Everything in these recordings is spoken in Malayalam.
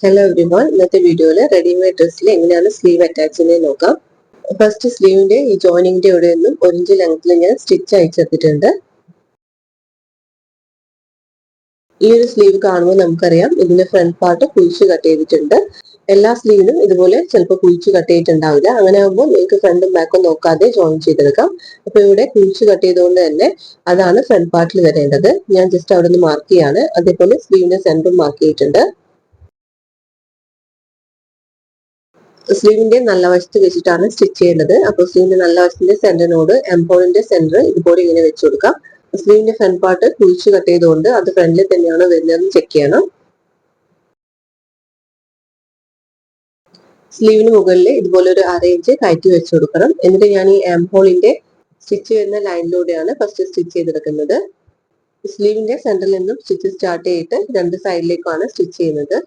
Hello everyone. ഇന്നത്തെ വീഡിയോയിൽ റെഡിമെയ്ഡ് ഡ്രസ്സിൽ എങ്ങനെയാണ് സ്ലീവ് അറ്റാച്ച് ചെയ്യുന്നത് നോക്കാം. ഫസ്റ്റ് സ്ലീവിന്റെ ഈ ജോയിനിങ്ങിന്റെ ഇവിടെ നിന്നും 1 ഇഞ്ച് ലെങ്ത്തിൽ ഞാൻ സ്റ്റിച്ച് അയച്ചെടുത്തിട്ടുണ്ട്. ഈ ഒരു സ്ലീവ് കാണുമ്പോൾ നമുക്കറിയാം ഇതിന്റെ ഫ്രണ്ട് പാർട്ട് കുഴിച്ച് കട്ട് ചെയ്തിട്ടുണ്ട്. എല്ലാ സ്ലീവിനും ഇതുപോലെ ചിലപ്പോൾ കുഴിച്ച് കട്ട് ചെയ്തിട്ടുണ്ടാവില്ല. അങ്ങനെ ആകുമ്പോൾ നിങ്ങൾക്ക് ഫ്രണ്ടും ബാക്കും നോക്കാതെ ജോയിൻ ചെയ്തെടുക്കാം. അപ്പൊ ഇവിടെ കുഴിച്ച് കട്ട് ചെയ്തുകൊണ്ട് തന്നെ അതാണ് ഫ്രണ്ട് പാർട്ടിൽ വരേണ്ടത്. ഞാൻ ജസ്റ്റ് അവിടെ നിന്ന് മാർക്ക് ചെയ്യാണ്. അതേപോലെ സ്ലീവിന്റെ സെന്ററും മാർക്ക് ചെയ്തിട്ടുണ്ട്. സ്ലീവിന്റെ നല്ല വശത്ത് വെച്ചിട്ടാണ് സ്റ്റിച്ച് ചെയ്യേണ്ടത്. അപ്പോൾ സ്ലീവിന്റെ നല്ല വശത്തിന്റെ സെന്ററിനോട് എംഹോളിന്റെ സെന്റർ ഇതുപോലെ ഇങ്ങനെ വെച്ചു കൊടുക്കാം. സ്ലീവിന്റെ ഫ്രണ്ട് പാർട്ട് കുഴിച്ച് കട്ട് ചെയ്തുകൊണ്ട് അത് ഫ്രണ്ടിൽ തന്നെയാണ് വരുന്നതെന്ന് ചെക്ക് ചെയ്യണം. സ്ലീവിന് മുകളിൽ ഇതുപോലെ ഒരു 1/2 ഇഞ്ച് കയറ്റി വെച്ചു കൊടുക്കണം. എന്നിട്ട് ഞാൻ ഈ എംഹോളിന്റെ സ്റ്റിച്ച് വരുന്ന ലൈനിലൂടെയാണ് ഫസ്റ്റ് സ്റ്റിച്ച് ചെയ്തെടുക്കുന്നത്. സ്ലീവിന്റെ സെന്ററിൽ നിന്നും സ്റ്റിച്ച് സ്റ്റാർട്ട് ചെയ്തിട്ട് രണ്ട് സൈഡിലേക്കാണ് സ്റ്റിച്ച് ചെയ്യുന്നത്.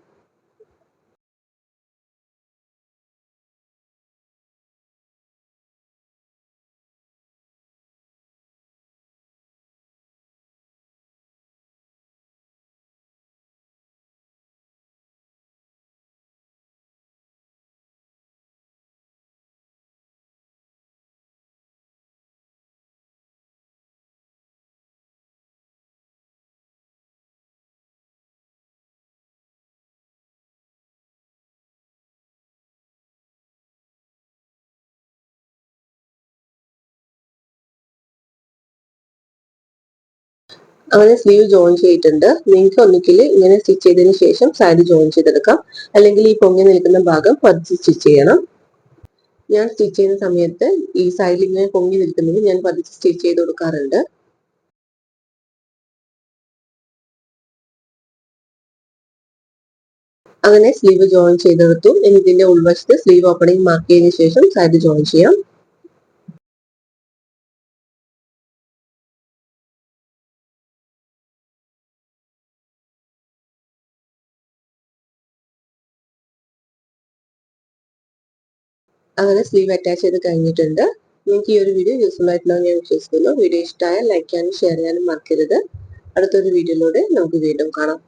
അങ്ങനെ സ്ലീവ് ജോയിൻ ചെയ്തിട്ടുണ്ട്. നിങ്ങൾക്ക് ഒന്നിക്കിൽ ഇങ്ങനെ സ്റ്റിച്ച് ചെയ്തതിന് ശേഷം സൈഡ് ജോയിൻ ചെയ്തെടുക്കാം. അല്ലെങ്കിൽ ഈ പൊങ്ങി നിൽക്കുന്ന ഭാഗം പതിച്ച് സ്റ്റിച്ച് ചെയ്യണം. ഞാൻ സ്റ്റിച്ച് ചെയ്യുന്ന സമയത്ത് ഈ സൈഡിൽ ഇങ്ങനെ പൊങ്ങി നിൽക്കുന്നത് ഞാൻ പതിച്ച് സ്റ്റിച്ച് ചെയ്ത് കൊടുക്കാറുണ്ട്. അങ്ങനെ സ്ലീവ് ജോയിൻ ചെയ്തെടുത്തു. ഇനി ഇതിന്റെ ഉൾവശത്ത് സ്ലീവ് ഓപ്പണിംഗ് മാർക്ക് ചെയ്തതിനു ശേഷം സൈഡ് ജോയിൻ ചെയ്യാം. അങ്ങനെ സ്ലീവ് അറ്റാച്ച് ചെയ്ത് കഴിഞ്ഞിട്ടുണ്ട്. നിങ്ങൾക്ക് ഈ ഒരു വീഡിയോ യൂസ്ഫുൾ ആയിട്ടുണ്ടാവും ഞാൻ വിശ്വസിക്കുന്നു. വീഡിയോ ഇഷ്ടമായാൽ ലൈക്ക് ചെയ്യാനും ഷെയർ ചെയ്യാനും മറക്കരുത്. അടുത്തൊരു വീഡിയോയിലൂടെ നമുക്ക് വീണ്ടും കാണാം.